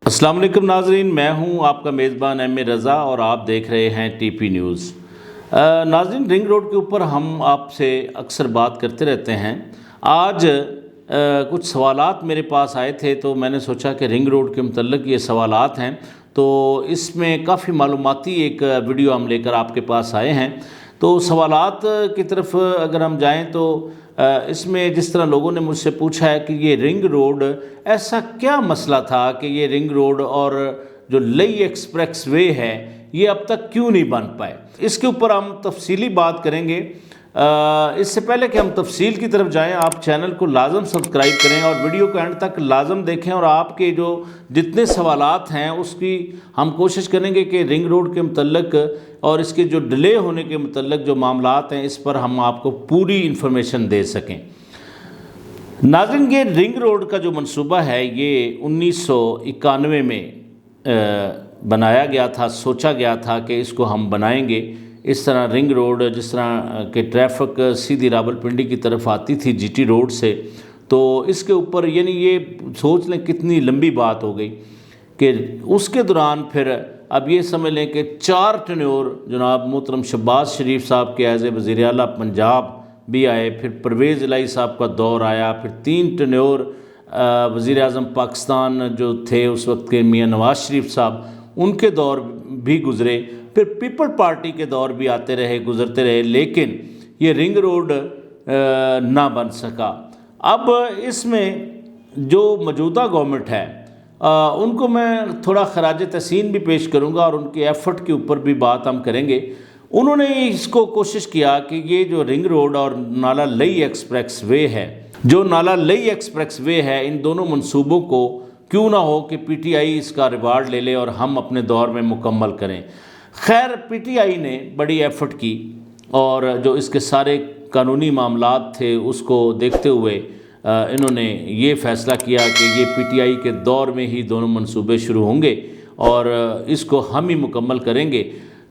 السلام علیکم ناظرین، میں ہوں آپ کا میزبان ایم اے رضا اور آپ دیکھ رہے ہیں ٹی پی نیوز۔ ناظرین، رنگ روڈ کے اوپر ہم آپ سے اکثر بات کرتے رہتے ہیں۔ آج کچھ سوالات میرے پاس آئے تھے تو میں نے سوچا کہ رنگ روڈ کے متعلق یہ سوالات ہیں تو اس میں کافی معلوماتی ایک ویڈیو ہم لے کر آپ کے پاس آئے ہیں۔ تو سوالات کی طرف اگر ہم جائیں تو اس میں جس طرح لوگوں نے مجھ سے پوچھا ہے کہ یہ رنگ روڈ ایسا کیا مسئلہ تھا کہ یہ رنگ روڈ اور جو لئی ایکسپریس وے ہے یہ اب تک کیوں نہیں بن پائے، اس کے اوپر ہم تفصیلی بات کریں گے۔ اس سے پہلے کہ ہم تفصیل کی طرف جائیں، آپ چینل کو لازم سبسکرائب کریں اور ویڈیو کو اینڈ تک لازم دیکھیں، اور آپ کے جو جتنے سوالات ہیں اس کی ہم کوشش کریں گے کہ رنگ روڈ کے متعلق اور اس کے جو ڈیلے ہونے کے متعلق جو معاملات ہیں اس پر ہم آپ کو پوری انفارمیشن دے سکیں۔ ناظرین، یہ رنگ روڈ کا جو منصوبہ ہے یہ 1991 میں بنایا گیا تھا، سوچا گیا تھا کہ اس کو ہم بنائیں گے۔ اس طرح رنگ روڈ جس طرح کہ ٹریفک سیدھی راولپنڈی کی طرف آتی تھی جی ٹی روڈ سے، تو اس کے اوپر یعنی یہ سوچ لیں کتنی لمبی بات ہو گئی کہ اس کے دوران پھر اب یہ سمجھ لیں کہ 4 ٹینیور جناب محترم شہباز شریف صاحب کے ایز اے وزیر اعلیٰ پنجاب بھی آئے، پھر پرویز الہی صاحب کا دور آیا، پھر 3 ٹینیور وزیر اعظم پاکستان جو تھے اس وقت کے میاں نواز شریف صاحب، ان کے دور بھی گزرے، پھر پیپل پارٹی کے دور بھی آتے رہے، گزرتے رہے، لیکن یہ رنگ روڈ نہ بن سکا۔ اب اس میں جو موجودہ گورنمنٹ ہے ان کو میں تھوڑا خراج تحسین بھی پیش کروں گا اور ان کے ایفرٹ کے اوپر بھی بات ہم کریں گے۔ انہوں نے اس کو کوشش کیا کہ یہ جو رنگ روڈ اور نالا لئی ایکسپریس وے ہے، جو نالا لئی ایکسپریس وے ہے، ان دونوں منصوبوں کو کیوں نہ ہو کہ پی ٹی آئی اس کا ریوارڈ لے لے اور ہم اپنے دور میں مکمل کریں۔ خیر، پی ٹی آئی نے بڑی ایفرٹ کی اور جو اس کے سارے قانونی معاملات تھے اس کو دیکھتے ہوئے انہوں نے یہ فیصلہ کیا کہ یہ پی ٹی آئی کے دور میں ہی دونوں منصوبے شروع ہوں گے اور اس کو ہم ہی مکمل کریں گے۔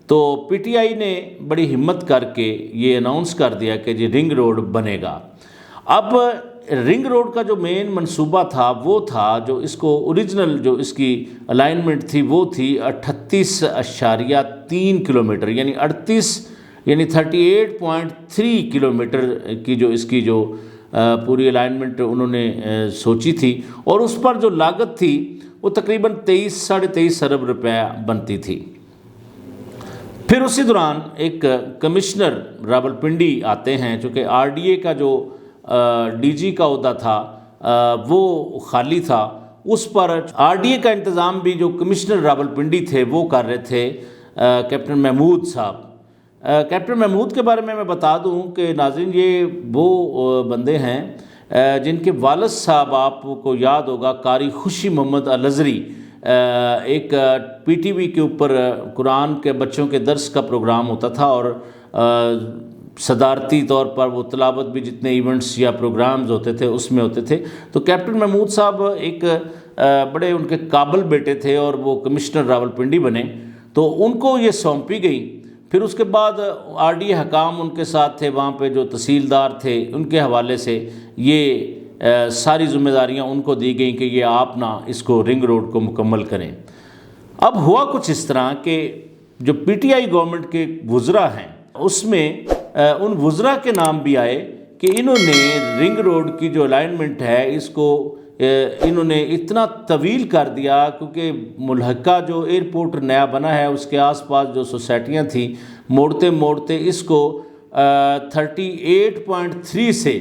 تو پی ٹی آئی نے بڑی ہمت کر کے یہ اناؤنس کر دیا کہ جی رنگ روڈ بنے گا۔ اب رنگ روڈ کا جو مین منصوبہ تھا وہ تھا جو اس کو اوریجنل جو اس کی الائنمنٹ تھی وہ تھی 38.3 کلومیٹر، یعنی 38.3 کلومیٹر کی جو اس کی جو پوری الائنمنٹ انہوں نے سوچی تھی، اور اس پر جو لاگت تھی وہ تقریباً 23-23.5 ارب روپے بنتی تھی۔ پھر اسی دوران ایک کمشنر راولپنڈی آتے ہیں، چونکہ آر ڈی اے کا جو ڈی جی کا عہدہ تھا وہ خالی تھا، اس پر آر ڈی اے کا انتظام بھی جو کمشنر راولپنڈی تھے وہ کر رہے تھے کیپٹن محمود صاحب۔ کیپٹن محمود کے بارے میں بتا دوں کہ ناظرین یہ وہ بندے ہیں جن کے والد صاحب آپ کو یاد ہوگا قاری خوشی محمد الازری، ایک پی ٹی وی کے اوپر قرآن کے بچوں کے درس کا پروگرام ہوتا تھا اور صدارتی طور پر وہ تلاوت بھی جتنے ایونٹس یا پروگرامز ہوتے تھے اس میں ہوتے تھے۔ تو کیپٹن محمود صاحب ایک بڑے ان کے قابل بیٹے تھے اور وہ کمشنر راولپنڈی بنے، تو ان کو یہ سونپی گئی۔ پھر اس کے بعد آر ڈی اے حکام ان کے ساتھ تھے، وہاں پہ جو تحصیلدار تھے ان کے حوالے سے یہ ساری ذمہ داریاں ان کو دی گئیں کہ یہ آپ نہ اس کو رنگ روڈ کو مکمل کریں۔ اب ہوا کچھ اس طرح کہ جو پی ٹی آئی گورنمنٹ کے وزراء ہیں اس میں ان وزراء کے نام بھی آئے کہ انہوں نے رنگ روڈ کی جو الائنمنٹ ہے اس کو انہوں نے اتنا طویل کر دیا، کیونکہ ملحقہ جو ایئرپورٹ نیا بنا ہے اس کے آس پاس جو سوسائٹیاں تھیں، موڑتے موڑتے اس کو 38.3 سے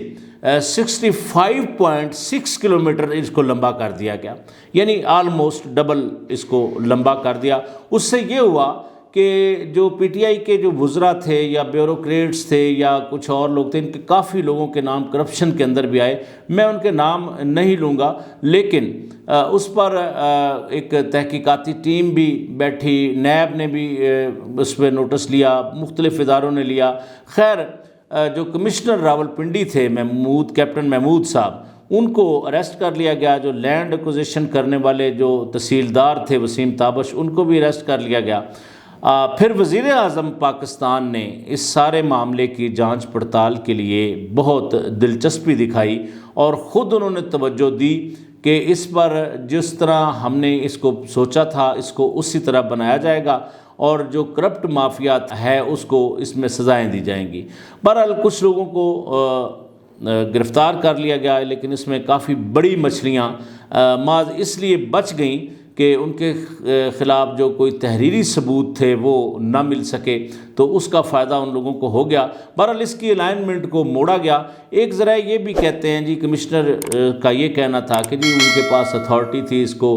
65.6 کلومیٹر اس کو لمبا کر دیا گیا، یعنی آلموسٹ ڈبل اس کو لمبا کر دیا۔ اس سے یہ ہوا کہ جو پی ٹی آئی کے جو وزراء تھے یا بیوروکریٹس تھے یا کچھ اور لوگ تھے، ان کے کافی لوگوں کے نام کرپشن کے اندر بھی آئے، میں ان کے نام نہیں لوں گا، لیکن اس پر ایک تحقیقاتی ٹیم بھی بیٹھی، نیب نے بھی اس پہ نوٹس لیا، مختلف اداروں نے لیا۔ خیر، جو کمشنر راولپنڈی تھے کیپٹن محمود صاحب، ان کو اریسٹ کر لیا گیا۔ جو لینڈ ایکوزیشن کرنے والے جو تحصیلدار تھے وسیم تابش، ان کو بھی اریسٹ کر لیا گیا۔ پھر وزیر اعظم پاکستان نے اس سارے معاملے کی جانچ پڑتال کے لیے بہت دلچسپی دکھائی اور خود انہوں نے توجہ دی کہ اس پر جس طرح ہم نے اس کو سوچا تھا اس کو اسی طرح بنایا جائے گا اور جو کرپٹ مافیات ہے اس کو اس میں سزائیں دی جائیں گی۔ بہرحال کچھ لوگوں کو گرفتار کر لیا گیا، لیکن اس میں کافی بڑی مچھلیاں معاذ اس لیے بچ گئیں کہ ان کے خلاف جو کوئی تحریری ثبوت تھے وہ نہ مل سکے، تو اس کا فائدہ ان لوگوں کو ہو گیا۔ بہرحال اس کی الائنمنٹ کو موڑا گیا۔ ایک ذرائع یہ بھی کہتے ہیں جی، کمشنر کا یہ کہنا تھا کہ جی ان کے پاس اتھارٹی تھی اس کو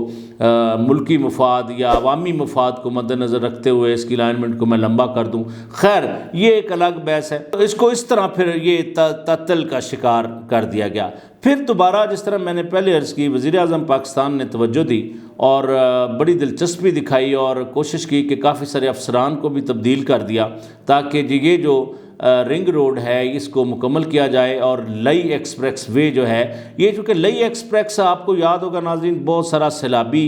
ملکی مفاد یا عوامی مفاد کو مد نظر رکھتے ہوئے اس کی الائنمنٹ کو میں لمبا کر دوں۔ خیر یہ ایک الگ بحث ہے، تو اس کو اس طرح پھر یہ تعطل کا شکار کر دیا گیا۔ پھر دوبارہ جس طرح میں نے پہلے عرض کی، وزیر اعظم پاکستان نے توجہ دی اور بڑی دلچسپی دکھائی اور کوشش کی کہ کافی سارے افسران کو بھی تبدیل کر دیا تاکہ یہ جو رنگ روڈ ہے اس کو مکمل کیا جائے، اور لئی ایکسپریس وے جو ہے یہ، چونکہ لئی ایکسپریس آپ کو یاد ہوگا ناظرین بہت سارا سیلابی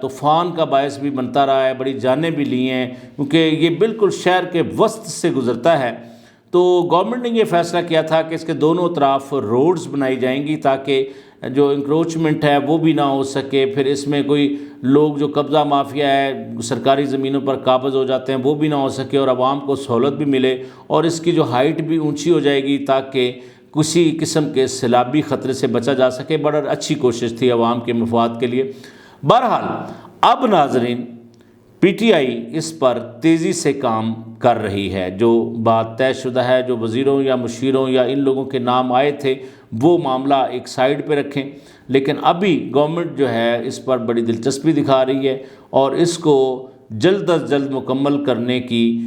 طوفان کا باعث بھی بنتا رہا ہے، بڑی جانیں بھی لی ہیں کیونکہ یہ بالکل شہر کے وسط سے گزرتا ہے۔ تو گورنمنٹ نے یہ فیصلہ کیا تھا کہ اس کے دونوں اطراف روڈز بنائی جائیں گی تاکہ جو انکروچمنٹ ہے وہ بھی نہ ہو سکے، پھر اس میں کوئی لوگ جو قبضہ مافیا ہے سرکاری زمینوں پر قابض ہو جاتے ہیں وہ بھی نہ ہو سکے، اور عوام کو سہولت بھی ملے، اور اس کی جو ہائٹ بھی اونچی ہو جائے گی تاکہ کسی قسم کے سیلابی خطرے سے بچا جا سکے۔ بڑا اچھی کوشش تھی عوام کے مفاد کے لیے۔ بہرحال اب ناظرین پی ٹی آئی اس پر تیزی سے کام کر رہی ہے، جو بات طے شدہ ہے، جو وزیروں یا مشیروں یا ان لوگوں کے نام آئے تھے وہ معاملہ ایک سائیڈ پہ رکھیں، لیکن ابھی گورنمنٹ جو ہے اس پر بڑی دلچسپی دکھا رہی ہے اور اس کو جلد از جلد مکمل کرنے کی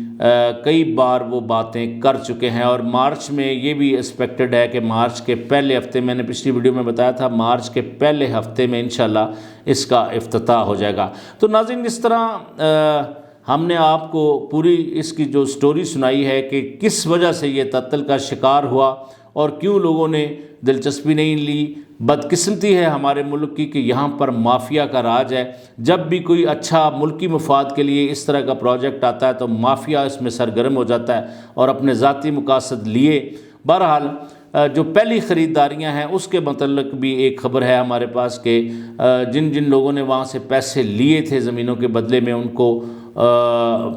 کئی بار وہ باتیں کر چکے ہیں، اور مارچ میں یہ بھی ایکسپیکٹڈ ہے کہ مارچ کے پہلے ہفتے، میں نے پچھلی ویڈیو میں بتایا تھا مارچ کے پہلے ہفتے میں انشاءاللہ اس کا افتتاح ہو جائے گا۔ تو ناظرین اس طرح ہم نے آپ کو پوری اس کی جو سٹوری سنائی ہے کہ کس وجہ سے یہ تعطل کا شکار ہوا اور کیوں لوگوں نے دلچسپی نہیں لی۔ بدقسمتی ہے ہمارے ملک کی کہ یہاں پر مافیا کا راج ہے، جب بھی کوئی اچھا ملکی مفاد کے لیے اس طرح کا پروجیکٹ آتا ہے تو مافیا اس میں سرگرم ہو جاتا ہے اور اپنے ذاتی مقاصد لیے۔ بہرحال جو پہلی خریداریاں ہیں اس کے متعلق بھی ایک خبر ہے ہمارے پاس کہ جن جن لوگوں نے وہاں سے پیسے لیے تھے زمینوں کے بدلے میں، ان کو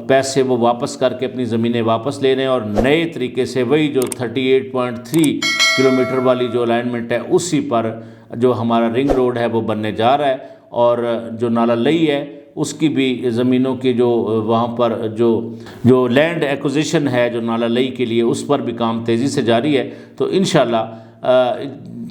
پیسے وہ واپس کر کے اپنی زمینیں واپس لے رہے ہیں، اور نئے طریقے سے وہی جو 38.3 کلومیٹر والی جو الائنمنٹ ہے اسی پر جو ہمارا رنگ روڈ ہے وہ بننے جا رہا ہے، اور جو نالہ لئی ہے اس کی بھی زمینوں کی جو وہاں پر جو لینڈ ایکوزیشن ہے جو نالہ لئی کے لیے اس پر بھی کام تیزی سے جاری ہے۔ تو انشاءاللہ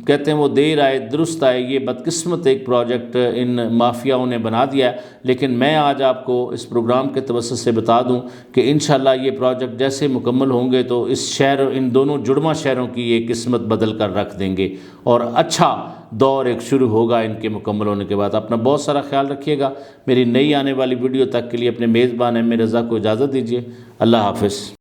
کہتے ہیں وہ دیر آئے درست آئے، یہ بدقسمت ایک پروجیکٹ ان مافیاؤں نے بنا دیا ہے، لیکن میں آج آپ کو اس پروگرام کے توسط سے بتا دوں کہ انشاءاللہ یہ پروجیکٹ جیسے مکمل ہوں گے تو اس شہر، ان دونوں جڑواں شہروں کی یہ قسمت بدل کر رکھ دیں گے، اور اچھا دور ایک شروع ہوگا ان کے مکمل ہونے کے بعد۔ اپنا بہت سارا خیال رکھیے گا۔ میری نئی آنے والی ویڈیو تک کے لیے اپنے میزبان ایم رضا کو اجازت دیجیے۔ اللہ حافظ۔